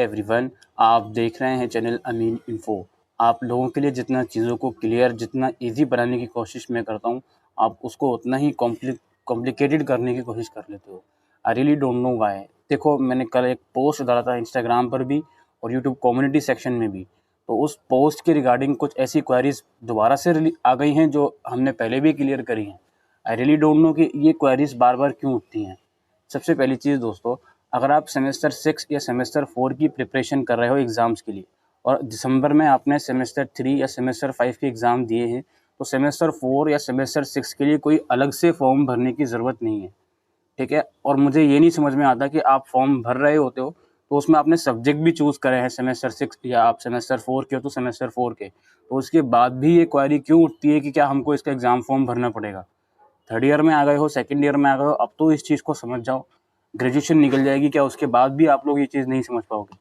Everyone, आप देख रहे हैं चैनल अमीन इन्फो। आप लोगों के लिए जितना चीज़ों को क्लियर, जितना इजी बनाने की कोशिश मैं करता हूँ, आप उसको उतना ही कॉम्प्लिकेटेड करने की कोशिश कर लेते हो। I really don't know why. देखो, मैंने कल एक पोस्ट डाला था इंस्टाग्राम पर भी और यूट्यूब कम्युनिटी सेक्शन में भी। तो उस पोस्ट के रिगार्डिंग कुछ ऐसी क्वेरीज दोबारा से आ गई हैं जो हमने पहले भी क्लियर करी हैं। आई रियली डोंट नो कि ये क्वेरीज बार बार क्यों उठती हैं। सबसे पहली चीज़ दोस्तों, अगर आप सेमेस्टर 6 या सेमेस्टर 4 की प्रिपरेशन कर रहे हो एग्ज़ाम्स के लिए और दिसंबर में आपने सेमेस्टर 3 या सेमेस्टर 5 के एग्ज़ाम दिए हैं, तो सेमेस्टर 4 या सेमेस्टर 6 के लिए कोई अलग से फॉर्म भरने की ज़रूरत नहीं है, ठीक है। और मुझे ये नहीं समझ में आता कि आप फॉर्म भर रहे होते हो तो उसमें आपने सब्जेक्ट भी चूज़ करे हैं सेमेस्टर 6 या आप सेमेस्टर 4 के हो तो सेमेस्टर 4 के, तो उसके बाद भी ये क्वेरी क्यों उठती है कि क्या हमको इसका एग्ज़ाम फॉर्म भरना पड़ेगा। थर्ड ईयर में आ गए हो, सेकंड ईयर में आ गए हो, अब तो इस चीज़ को समझ जाओ। ग्रेजुएशन निकल जाएगी क्या, उसके बाद भी आप लोग ये चीज़ नहीं समझ पाओगे,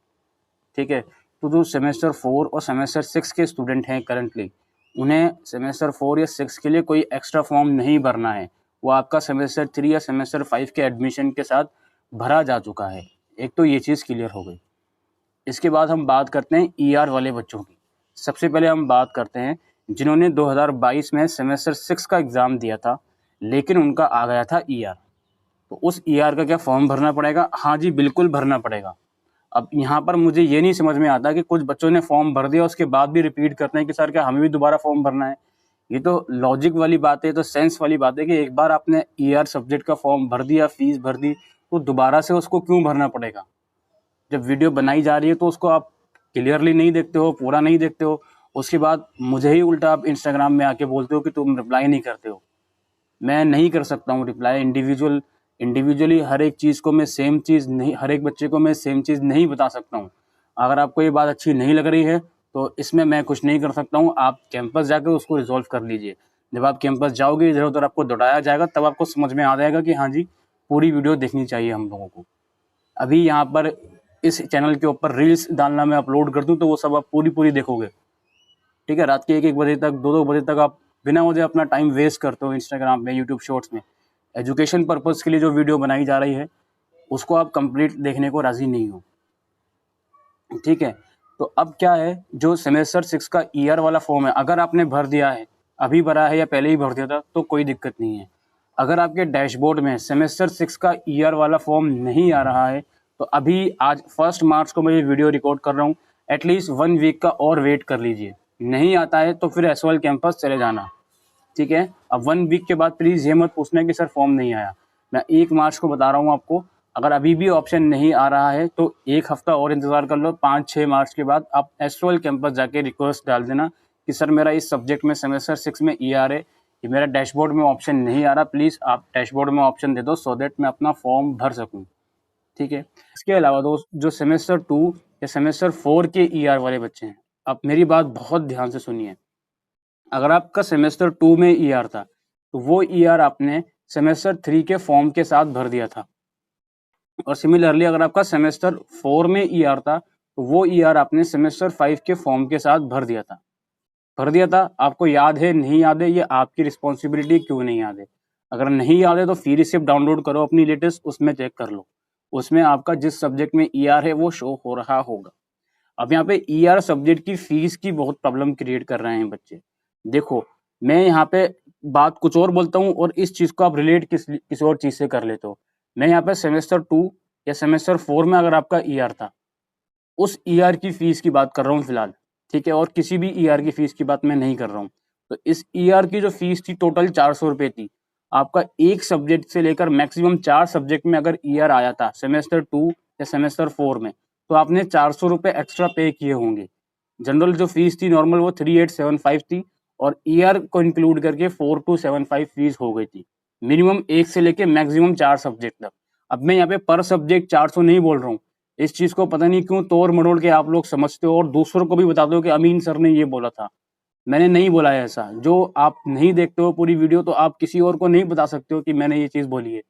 ठीक है। तो जो सेमेस्टर 4 और सेमेस्टर 6 के स्टूडेंट हैं करंटली, उन्हें सेमेस्टर 4 या 6 के लिए कोई एक्स्ट्रा फॉर्म नहीं भरना है। वो आपका सेमेस्टर 3 या सेमेस्टर 5 के एडमिशन के साथ भरा जा चुका है। एक तो ये चीज़ क्लियर हो गई। इसके बाद हम बात करते हैं ईआर वाले बच्चों की। सबसे पहले हम बात करते हैं जिन्होंने 2022 में सेमेस्टर 6 का एग्ज़ाम दिया था, लेकिन उनका आ गया था ईआर। तो उस ईआर का क्या फॉर्म भरना पड़ेगा? हाँ जी, बिल्कुल भरना पड़ेगा। अब यहाँ पर मुझे ये नहीं समझ में आता कि कुछ बच्चों ने फॉर्म भर दिया, उसके बाद भी रिपीट करते हैं कि सर क्या हमें भी दोबारा फॉर्म भरना है। ये तो लॉजिक वाली बात है, तो सेंस वाली बात है कि एक बार आपने ईआर सब्जेक्ट का फॉर्म भर दिया, फीस भर दी, तो दोबारा से उसको क्यों भरना पड़ेगा। जब वीडियो बनाई जा रही है तो उसको आप क्लियरली नहीं देखते हो, पूरा नहीं देखते हो, उसके बाद मुझे ही उल्टा आप इंस्टाग्राम में आके बोलते हो कि तुम रिप्लाई नहीं करते हो। मैं नहीं कर सकता हूँ रिप्लाई। इंडिविजुअली हर एक चीज़ को मैं सेम चीज़ नहीं, हर एक बच्चे को मैं सेम चीज़ नहीं बता सकता हूँ। अगर आपको ये बात अच्छी नहीं लग रही है तो इसमें मैं कुछ नहीं कर सकता हूँ। आप कैंपस जाकर उसको रिजॉल्व कर लीजिए। जब आप कैंपस जाओगे, इधर उधर आपको दौड़ाया जाएगा, तब आपको समझ में आ जाएगा कि हाँ जी, पूरी वीडियो देखनी चाहिए हम लोगों को। अभी यहाँ पर इस चैनल के ऊपर रील्स डालना मैं अपलोड कर दूँ तो वो सब आप पूरी देखोगे, ठीक है। रात के 1-1 बजे तक, 2-2 बजे तक आप बिना वजह अपना टाइम वेस्ट करते हो इंस्टाग्राम में, यूट्यूब शॉर्ट्स में। एजुकेशन पर्पज़ के लिए जो वीडियो बनाई जा रही है उसको आप कंप्लीट देखने को राज़ी नहीं हो, ठीक है। तो अब क्या है, जो सेमेस्टर 6 का ईआर वाला फॉर्म है, अगर आपने भर दिया है, अभी भरा है या पहले ही भर दिया था, तो कोई दिक्कत नहीं है। अगर आपके डैशबोर्ड में सेमेस्टर 6 का ईआर वाला फॉर्म नहीं आ रहा है, तो अभी आज 1 मार्च को मैं ये वीडियो रिकॉर्ड कर रहा हूँ, एटलीस्ट 1 वीक का और वेट कर लीजिए। नहीं आता है तो फिर एसवाल कैंपस चले जाना, ठीक है। अब 1 वीक के बाद प्लीज़ ये मत पूछना कि सर फॉर्म नहीं आया। मैं 1 मार्च को बता रहा हूँ आपको। अगर अभी भी ऑप्शन नहीं आ रहा है तो 1 हफ्ता और इंतज़ार कर लो। 5-6 मार्च के बाद आप एसवाल कैंपस जाके रिक्वेस्ट डाल देना कि सर मेरा इस सब्जेक्ट में सेमेस्टर 6 में ईआर है, ये मेरा डैशबोर्ड में ऑप्शन नहीं आ रहा, प्लीज़ आप डैशबोर्ड में ऑप्शन दे दो सो दैट मैं अपना फॉर्म भर सकूँ, ठीक है। इसके अलावा दोस्त, जो सेमेस्टर 2 या सेमेस्टर 4 के ईआर वाले बच्चे हैं, आप मेरी बात बहुत ध्यान से सुनिए। अगर आपका सेमेस्टर 2 में ईआर था तो वो ईआर आपने सेमेस्टर 3 के फॉर्म के साथ भर दिया था। और सिमिलरली अगर आपका सेमेस्टर 4 में ईआर था तो वो ईआर आपने सेमेस्टर 5 के फॉर्म के साथ भर दिया था। आपको याद है, नहीं याद है, ये आपकी रिस्पॉन्सिबिलिटी। क्यों नहीं याद है? अगर नहीं याद है तो फ्री रिसिप्ट डाउनलोड करो अपनी लेटेस्ट, उसमें चेक कर लो। उसमें आपका जिस सब्जेक्ट में ईआर है वो शो हो रहा होगा। अब यहाँ पे ईआर सब्जेक्ट की फीस की बहुत प्रॉब्लम क्रिएट कर रहे हैं बच्चे। देखो, मैं यहाँ पे बात कुछ और बोलता हूँ और इस चीज़ को आप रिलेट किसी और चीज़ से कर लेते हो। मैं यहाँ पे सेमेस्टर 2 या सेमेस्टर 4 में अगर आपका ईआर था, उस ईआर की फीस की बात कर रहा हूँ फिलहाल, ठीक है। और किसी भी ईआर की फीस की बात मैं नहीं कर रहा हूँ। तो इस ईआर की जो फीस थी टोटल 400 रुपये थी। आपका एक सब्जेक्ट से लेकर मैक्सिमम 4 सब्जेक्ट में अगर ईआर आया था सेमेस्टर 2 या सेमेस्टर 4 में, तो आपने 400 रुपये एक्स्ट्रा पे किए होंगे। जनरल जो फीस थी नॉर्मल वो 3875 थी और ईआर को इंक्लूड करके 4275 फीस हो गई थी। मिनिमम 1 से लेके मैक्सिमम 4 सब्जेक्ट तक। अब मैं यहाँ पे पर सब्जेक्ट 400 नहीं बोल रहा हूँ। इस चीज़ को पता नहीं क्यों तोड़ मरोड़ के आप लोग समझते हो और दूसरों को भी बताते हो कि अमीन सर ने ये बोला था। मैंने नहीं बोला है ऐसा। जो आप नहीं देखते हो पूरी वीडियो तो आप किसी और को नहीं बता सकते हो कि मैंने ये चीज़ बोली है,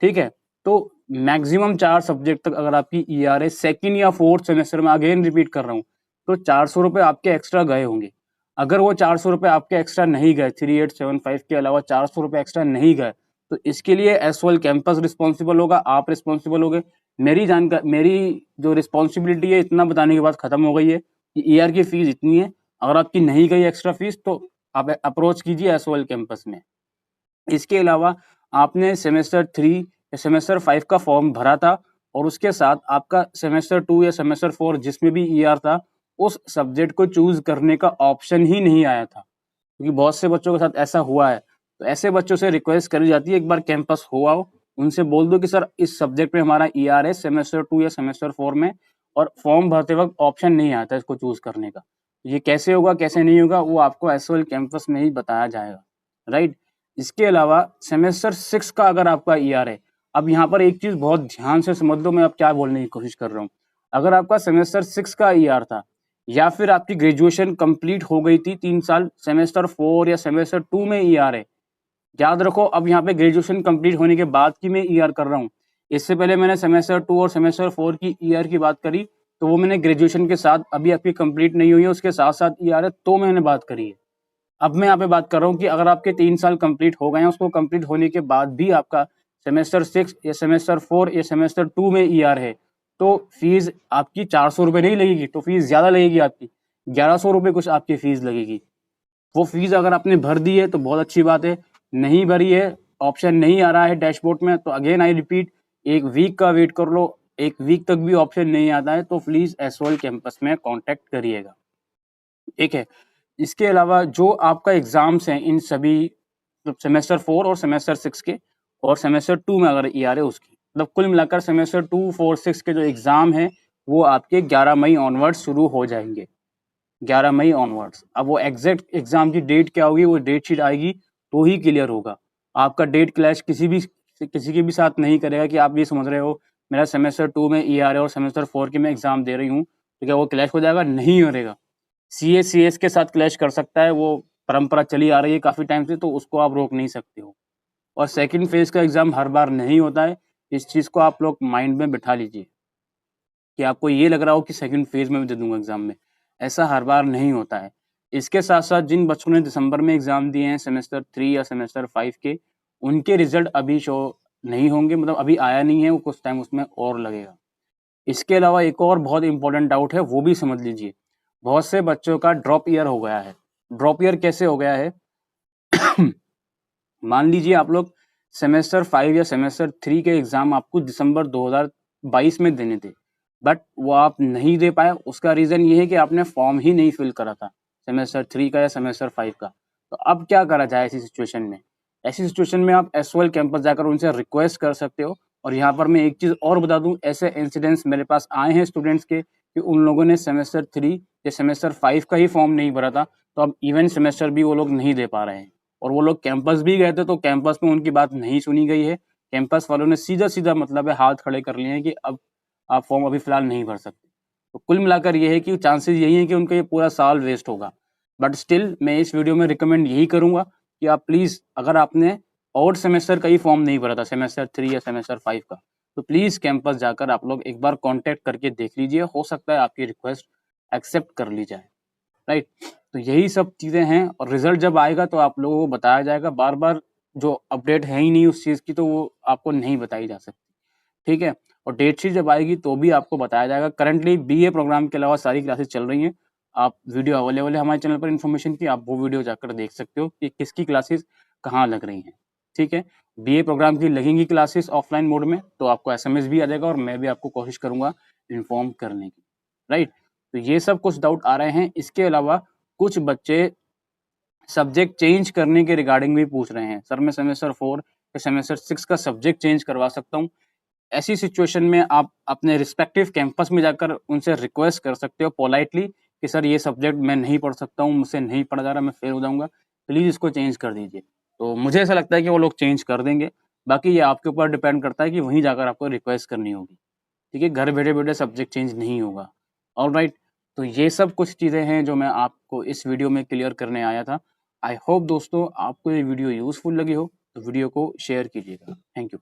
ठीक है। तो मैक्सिमम 4 सब्जेक्ट तक अगर आपकी ईआर है सेकंड या फोर्थ सेमेस्टर में, अगेन रिपीट कर रहा हूँ, तो 400 रुपये आपके एक्स्ट्रा गए होंगे। अगर वो 400 रुपये आपके एक्स्ट्रा नहीं गए, 3875 के अलावा 400 रुपये एक्स्ट्रा नहीं गए, तो इसके लिए एसवाल कैंपस रिस्पॉन्सिबल होगा, आप रिस्पॉन्सिबल होगे। मेरी जो रिस्पॉन्सिबिलिटी है इतना बताने के बाद ख़त्म हो गई है कि ईआर की फ़ीस इतनी है। अगर आपकी नहीं गई एक्स्ट्रा फ़ीस तो आप अप्रोच कीजिए एसओएल कैंपस में। इसके अलावा आपने सेमेस्टर 3 या सेमेस्टर 5 का फॉर्म भरा था और उसके साथ आपका सेमेस्टर 2 या सेमेस्टर 4 जिसमें भी ईआर था, उस सब्जेक्ट को चूज़ करने का ऑप्शन ही नहीं आया था। क्योंकि बहुत से बच्चों के साथ ऐसा हुआ है। तो ऐसे बच्चों से रिक्वेस्ट करी जाती है एक बार कैंपस हो आओ, उनसे बोल दो कि सर इस सब्जेक्ट में हमारा ईआर है सेमेस्टर 2 या सेमेस्टर 4 में और फॉर्म भरते वक़्त ऑप्शन नहीं आता इसको चूज़ करने का। ये कैसे होगा, कैसे नहीं होगा वो आपको एसओएल कैंपस में ही बताया जाएगा, राइट? इसके अलावा सेमेस्टर 6 का अगर आपका ईआर है, अब यहाँ पर एक चीज़ बहुत ध्यान से समझ लो मैं अब क्या बोलने की कोशिश कर रहा हूँ। अगर आपका सेमेस्टर 6 का ईआर था या फिर आपकी ग्रेजुएशन कंप्लीट हो गई थी 3 साल, सेमेस्टर 4 या सेमेस्टर 2 में ईआर है। याद रखो अब यहाँ पे ग्रेजुएशन कंप्लीट होने के बाद की मैं ईआर कर रहा हूँ। इससे पहले मैंने सेमेस्टर 2 और सेमेस्टर 4 की ईआर की बात करी, तो वो मैंने ग्रेजुएशन के साथ अभी आपकी कंप्लीट नहीं हुई है, उसके साथ-साथ ईआर है तो मैंने बात करी है। अब मैं यहाँ पे बात कर रहा हूँ कि अगर आपके 3 साल कंप्लीट हो गए हैं, उसको कंप्लीट होने के बाद भी आपका सेमेस्टर 6 या सेमेस्टर 4 या सेमेस्टर 2 में ईआर है, तो फीस आपकी 400 रुपये नहीं लगेगी, तो फीस ज़्यादा लगेगी आपकी, 1100 रुपये कुछ आपकी फीस लगेगी। वो फीस अगर आपने भर दी है तो बहुत अच्छी बात है, नहीं भरी है, ऑप्शन नहीं आ रहा है डैशबोर्ड में, तो अगेन आई रिपीट 1 वीक का वेट कर लो, 1 वीक तक भी ऑप्शन नहीं आता है तो प्लीज़ एसओएल कैंपस में कॉन्टैक्ट करिएगा, ठीक है? इसके अलावा जो आपका एग्ज़ाम्स हैं इन सभी मतलब सेमेस्टर 4 और सेमेस्टर 6 के और सेमेस्टर 2 में अगर ईआर है उसकी, मतलब कुल मिलाकर सेमेस्टर 2, 4, 6 के जो एग्ज़ाम हैं, वो आपके 11 मई ऑनवर्ड्स शुरू हो जाएँगे। 11 मई ऑनवर्ड्स। अब वो एग्जैक्ट एग्जाम की डेट क्या होगी, वो डेट शीट आएगी तो ही क्लियर होगा। आपका डेट क्लैश किसी के भी साथ नहीं करेगा कि आप ये समझ रहे हो मेरा सेमेस्टर 2 में ईआर है और सेमेस्टर 4 की मैं एग्जाम दे रही हूँ, तो क्या वो क्लैश हो जाएगा? नहीं करेगा। सीएस के साथ क्लैश कर सकता है, वो परंपरा चली आ रही है काफ़ी टाइम से, तो उसको आप रोक नहीं सकते हो। और सेकंड फेज़ का एग्ज़ाम हर बार नहीं होता है, इस चीज़ को आप लोग माइंड में बिठा लीजिए कि आपको ये लग रहा हो कि सेकंड फेज़ में भी दे दूँगा एग्ज़ाम में, ऐसा हर बार नहीं होता है। इसके साथ-साथ जिन बच्चों ने दिसंबर में एग्ज़ाम दिए हैं सेमेस्टर 3 या सेमेस्टर 5 के, उनके रिज़ल्ट अभी शो नहीं होंगे, मतलब अभी आया नहीं है, वो कुछ टाइम उसमें और लगेगा। इसके अलावा एक और बहुत इम्पोर्टेंट डाउट है, वो भी समझ लीजिए। बहुत से बच्चों का ड्रॉप ईयर हो गया है। ड्रॉप ईयर कैसे हो गया है? मान लीजिए आप लोग सेमेस्टर 5 या सेमेस्टर 3 के एग्ज़ाम आपको दिसंबर 2022 में देने थे, बट वो आप नहीं दे पाए, उसका रीज़न ये है कि आपने फॉर्म ही नहीं फिल करा था, सेमेस्टर 3 का या सेमेस्टर 5 का। तो अब क्या करा जाए ऐसी सिचुएशन में? ऐसी सिचुएशन में आप एसओएल कैंपस जाकर उनसे रिक्वेस्ट कर सकते हो और यहाँ पर मैं एक चीज़ और बता दूँ, ऐसे इंसिडेंट्स मेरे पास आए हैं स्टूडेंट्स के कि उन लोगों ने सेमेस्टर 3 या सेमेस्टर 5 का ही फॉर्म नहीं भरा था, तो अब इवन सेमेस्टर भी वो लोग नहीं दे पा रहे हैं। और वो लोग कैंपस भी गए थे तो कैंपस में उनकी बात नहीं सुनी गई है। कैंपस वालों ने सीधा-सीधा मतलब है हाथ खड़े कर लिए हैं कि अब आप फॉर्म अभी फ़िलहाल नहीं भर सकते। तो कुल मिलाकर ये है कि चांसेस यही हैं कि उनका ये पूरा साल वेस्ट होगा। बट स्टिल मैं इस वीडियो में रिकमेंड यही करूँगा कि आप प्लीज़ अगर आपने और सेमेस्टर का ही फॉर्म नहीं भरा था, सेमेस्टर 3 या सेमेस्टर 5 का, तो प्लीज़ कैंपस जाकर आप लोग एक बार कॉन्टैक्ट करके देख लीजिए, हो सकता है आपकी रिक्वेस्ट एक्सेप्ट कर ली जाए, राइट? तो यही सब चीज़ें हैं और रिज़ल्ट जब आएगा तो आप लोगों को बताया जाएगा। बार-बार जो अपडेट है ही नहीं उस चीज़ की तो वो आपको नहीं बताई जा सकती, ठीक है? और डेट शीट जब आएगी तो भी आपको बताया जाएगा। करंटली बीए प्रोग्राम के अलावा सारी क्लासेस चल रही हैं। आप वीडियो अवेलेबल है हमारे चैनल पर इन्फॉर्मेशन की, आप वो वीडियो जाकर देख सकते हो कि किसकी क्लासेस कहाँ लग रही हैं, ठीक है? बीए प्रोग्राम की लगेंगी क्लासेस ऑफलाइन मोड में तो आपको एसएमएस भी आ जाएगा और मैं भी आपको कोशिश करूँगा इन्फॉर्म करने की, राइट? तो ये सब कुछ डाउट आ रहे हैं। इसके अलावा कुछ बच्चे सब्जेक्ट चेंज करने के रिगार्डिंग भी पूछ रहे हैं। सर मैं सेमेस्टर 4 या सेमेस्टर 6 का सब्जेक्ट चेंज करवा सकता हूँ। ऐसी सिचुएशन में आप अपने रिस्पेक्टिव कैंपस में जाकर उनसे रिक्वेस्ट कर सकते हो पोलाइटली कि सर ये सब्जेक्ट मैं नहीं पढ़ सकता हूँ, मुझसे नहीं पढ़ा जा रहा, मैं फेल हो जाऊँगा, प्लीज़ इसको चेंज कर दीजिए। तो मुझे ऐसा लगता है कि वो लोग चेंज कर देंगे। बाकी ये आपके ऊपर डिपेंड करता है कि वहीं जाकर आपको रिक्वेस्ट करनी होगी। ठीक है? घर बैठे-बैठे सब्जेक्ट चेंज नहीं होगा। ऑलराइट, तो ये सब कुछ चीज़ें हैं जो मैं आपको इस वीडियो में क्लियर करने आया था। आई होप दोस्तों आपको ये वीडियो यूज़फुल लगी हो, तो वीडियो को शेयर कीजिएगा। Thank you.